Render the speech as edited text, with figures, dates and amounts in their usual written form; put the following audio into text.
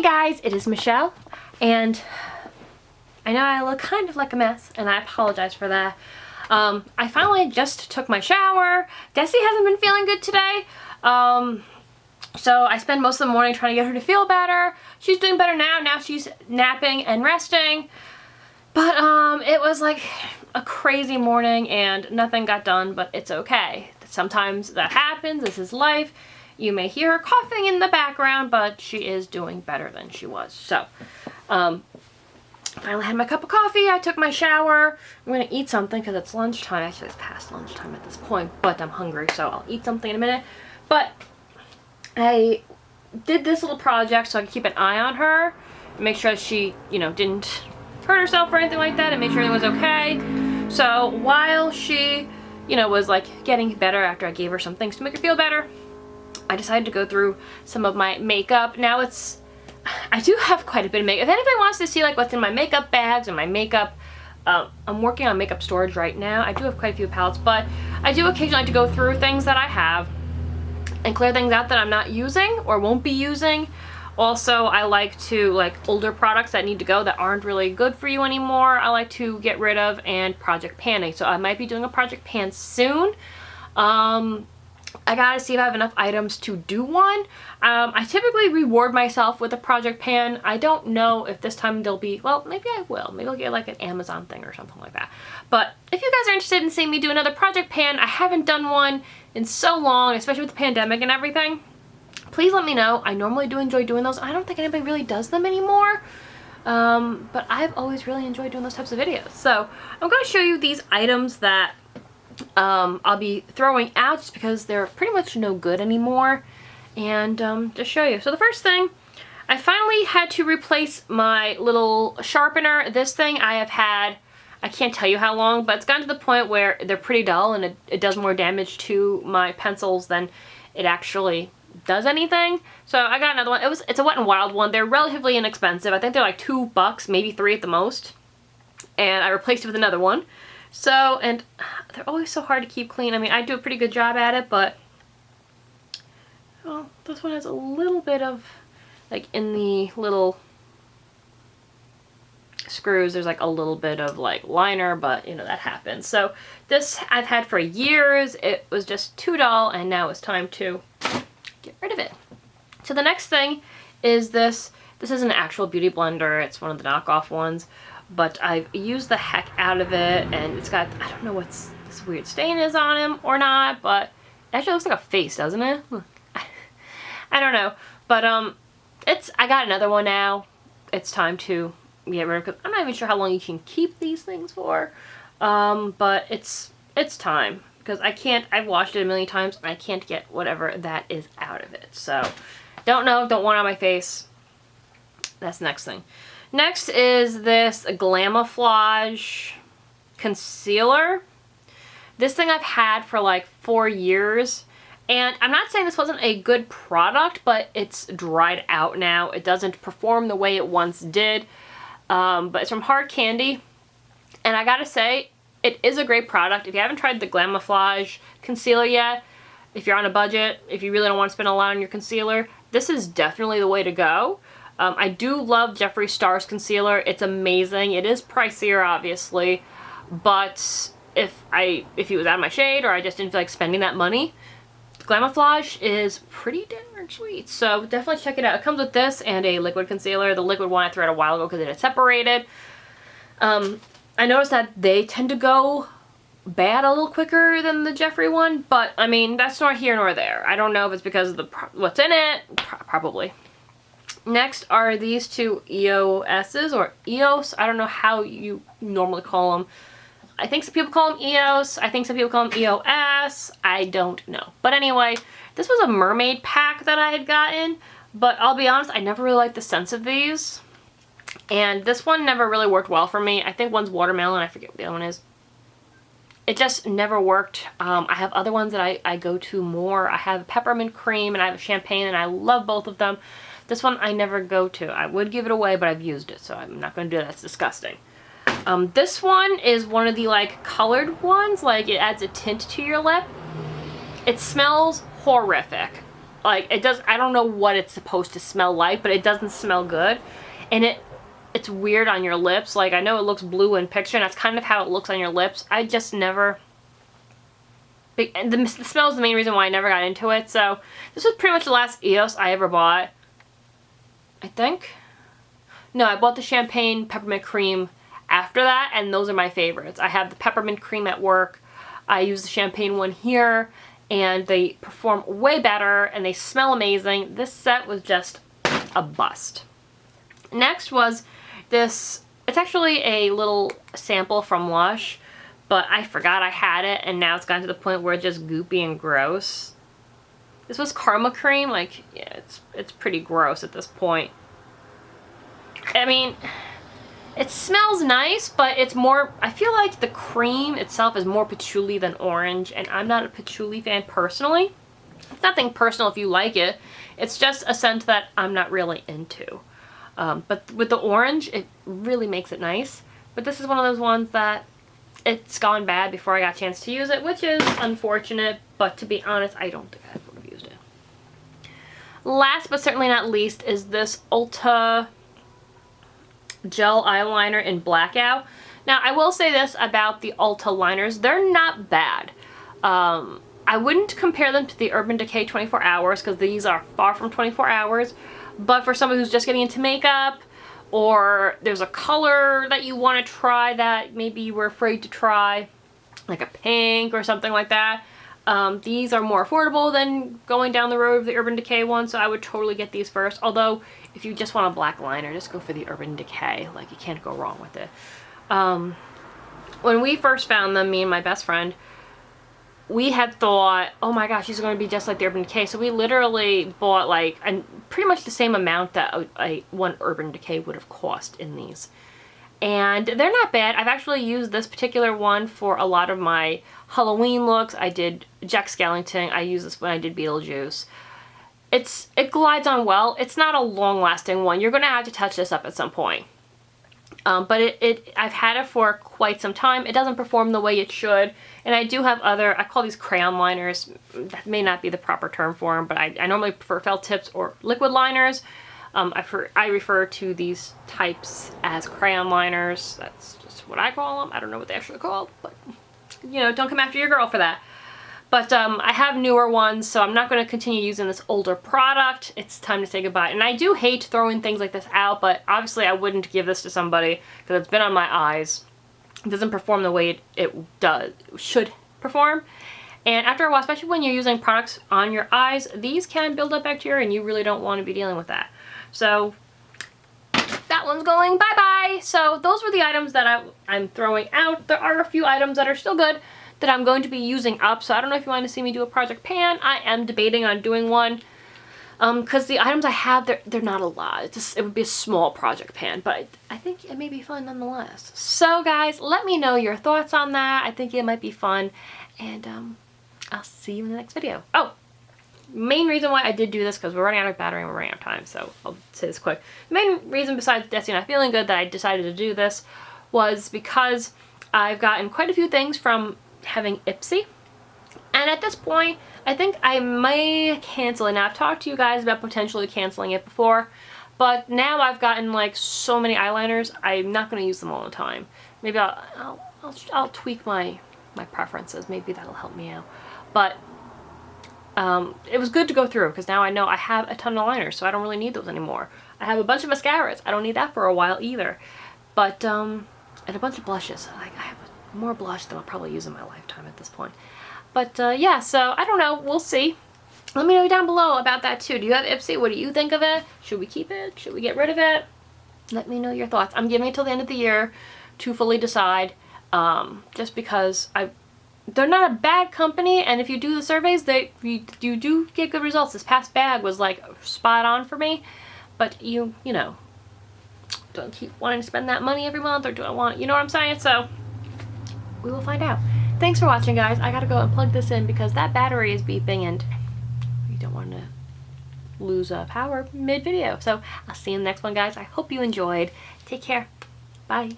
guys, it is Michelle, and I know I look kind of like a mess, and I apologize for that. I finally just took my shower. Desi hasn't been feeling good today, so I spent most of the morning trying to get her to feel better. She's doing better now. Now she's napping and resting, but it was like a crazy morning and nothing got done, but it's okay. Sometimes that happens. This is life. You may hear her coughing in the background, but she is doing better than she was. So, finally had my cup of coffee. I took my shower. I'm going to eat something because it's lunchtime. Actually, it's past lunchtime at this point, but I'm hungry, so I'll eat something in a minute. But I did this little project so I could keep an eye on her, make sure she, didn't hurt herself or anything like that, and make sure it was okay. So while she, was like getting better after I gave her some things to make her feel better, I decided to go through some of my makeup. Now I do have quite a bit of makeup. If anybody wants to see like what's in my makeup bags and my makeup, I'm working on makeup storage right now. I do have quite a few palettes, but I do occasionally like to go through things that I have and clear things out that I'm not using or won't be using. Also, I like to, older products that need to go that aren't really good for you anymore, I like to get rid of and project panning. So I might be doing a project pan soon. I gotta see if I have enough items to do one. I typically reward myself with a project pan. I don't know if this time there'll be, well, maybe I will. Maybe I'll get like an Amazon thing or something like that. But if you guys are interested in seeing me do another project pan, I haven't done one in so long, especially with the pandemic and everything, please let me know. I normally do enjoy doing those. I don't think anybody really does them anymore. But I've always really enjoyed doing those types of videos. So I'm gonna show you these items that I'll be throwing out just because they're pretty much no good anymore, and just show you. So the first thing, I finally had to replace my little sharpener. This thing I have had, I can't tell you how long, but it's gotten to the point where they're pretty dull and it does more damage to my pencils than it actually does anything. So I got another one. It's a Wet n Wild one. They're relatively inexpensive. I think they're like $2, maybe $3 at the most. And I replaced it with another one. So, and they're always so hard to keep clean. I mean, I do a pretty good job at it, but, well, this one has a little bit of, like, in the little screws, there's like a little bit of like liner, but that happens. So this I've had for years. It was just too dull, and now it's time to get rid of it. So the next thing is this. This is an actual beauty blender. It's one of the knockoff ones. But I've used the heck out of it, and it's got, I don't know what this weird stain is on him or not, but it actually looks like a face, doesn't it? I don't know. But I got another one now. It's time to get rid of it, because I'm not even sure how long you can keep these things for. But it's time, because I've washed it a million times, and I can't get whatever that is out of it. So, don't know, don't want it on my face. That's the next thing. Next is this Glamoflage Concealer. This thing I've had for like 4 years. And I'm not saying this wasn't a good product, but it's dried out now. It doesn't perform the way it once did. But it's from Hard Candy. And I gotta say, it is a great product. If you haven't tried the Glamoflage Concealer yet, if you're on a budget, if you really don't want to spend a lot on your concealer, this is definitely the way to go. I do love Jeffree Star's concealer. It's amazing. It is pricier, obviously, but if it was out of my shade or I just didn't feel like spending that money, Glamoflage is pretty darn sweet. So definitely check it out. It comes with this and a liquid concealer. The liquid one I threw out a while ago because it had separated. I noticed that they tend to go bad a little quicker than the Jeffree one, but I mean, that's nor here nor there. I don't know if it's because of what's in it. Probably. Next are these two Eos'S, or Eos. I don't know how you normally call them. I think some people call them Eos. I think some people call them Eos. I don't know. But anyway, this was a mermaid pack that I had gotten. But I'll be honest, I never really liked the scents of these. And this one never really worked well for me. I think one's watermelon. I forget what the other one is. It just never worked. I have other ones that I go to more. I have peppermint cream and I have champagne, and I love both of them. This one I never go to. I would give it away, but I've used it, so I'm not going to do that. It's disgusting. This one is one of the colored ones. Like, it adds a tint to your lip. It smells horrific. Like, it does, I don't know what it's supposed to smell like, but it doesn't smell good. And it's weird on your lips. Like, I know it looks blue in picture, and that's kind of how it looks on your lips. I just never... And the smell is the main reason why I never got into it. So, this was pretty much the last Eos I ever bought. I think. No, I bought the champagne peppermint cream after that, and those are my favorites. I have the peppermint cream at work. I use the champagne one here, and they perform way better, and they smell amazing. This set was just a bust. Next was this, it's actually a little sample from Lush, but I forgot I had it, and now it's gotten to the point where it's just goopy and gross. This was Karma Cream. Like, yeah, it's pretty gross at this point. I mean, it smells nice, but it's more, I feel like the cream itself is more patchouli than orange, and I'm not a patchouli fan personally. It's nothing personal if you like it. It's just a scent that I'm not really into. But with the orange, it really makes it nice. But this is one of those ones that it's gone bad before I got a chance to use it, which is unfortunate, but to be honest, I don't think I would have used it. Last but certainly not least is this Ulta gel eyeliner in Blackout. Now, I will say this about the Ulta liners. They're not bad. I wouldn't compare them to the Urban Decay 24 Hours because these are far from 24 hours. But for someone who's just getting into makeup, or there's a color that you want to try that maybe you were afraid to try, like a pink or something like that, these are more affordable than going down the road of the Urban Decay one, so I would totally get these first. Although, if you just want a black liner, just go for the Urban Decay. Like, you can't go wrong with it. When we first found them, me and my best friend, we had thought, oh my gosh, these are going to be just like the Urban Decay. So we literally bought like pretty much the same amount that one Urban Decay would have cost in these. And they're not bad. I've actually used this particular one for a lot of my Halloween looks. I did Jack Skellington. I used this when I did Beetlejuice. It glides on well. It's not a long-lasting one. You're going to have to touch this up at some point. But I've had it for quite some time. It doesn't perform the way it should. And I do have other, I call these crayon liners. That may not be the proper term for them, but I normally prefer felt tips or liquid liners. I refer to these types as crayon liners. That's just what I call them. I don't know what they actually call, but you know, don't come after your girl for that. But I have newer ones, so I'm not going to continue using this older product. It's time to say goodbye. And I do hate throwing things like this out, but obviously I wouldn't give this to somebody because it's been on my eyes. It doesn't perform the way it should perform. And after a while, especially when you're using products on your eyes, these can build up bacteria and you really don't want to be dealing with that. So that one's going bye-bye. So those were the items that I'm throwing out. There are a few items that are still good that I'm going to be using up. So I don't know if you want to see me do a project pan. I am debating on doing one. Because the items I have, they're not a lot. It would be a small project pan, but I think it may be fun nonetheless. So guys, let me know your thoughts on that. I think it might be fun, and I'll see you in the next video. Oh, main reason why I did do this, because we're running out of battery and we're running out of time, so I'll say this quick. The main reason, besides Desi not feeling good, that I decided to do this was because I've gotten quite a few things from having Ipsy. And at this point, I think I may cancel it. Now, I've talked to you guys about potentially canceling it before, but now I've gotten like so many eyeliners, I'm not going to use them all the time. Maybe I'll tweak my preferences. Maybe that'll help me out. But it was good to go through because now I know I have a ton of liners, so I don't really need those anymore. I have a bunch of mascaras. I don't need that for a while either. But and a bunch of blushes. I have more blush than I'll probably use in my lifetime at this point. But yeah, so I don't know. We'll see. Let me know down below about that too. Do you have Ipsy? What do you think of it? Should we keep it? Should we get rid of it? Let me know your thoughts. I'm giving it till the end of the year to fully decide. Just because they're not a bad company, and if you do the surveys, you do get good results. This past bag was like spot on for me. But you know, don't keep wanting to spend that money every month, or do I want, you know what I'm saying? So we will find out. Thanks for watching, guys. I gotta go and plug this in because that battery is beeping and you don't want to lose power mid-video. So I'll see you in the next one, guys. I hope you enjoyed. Take care. Bye.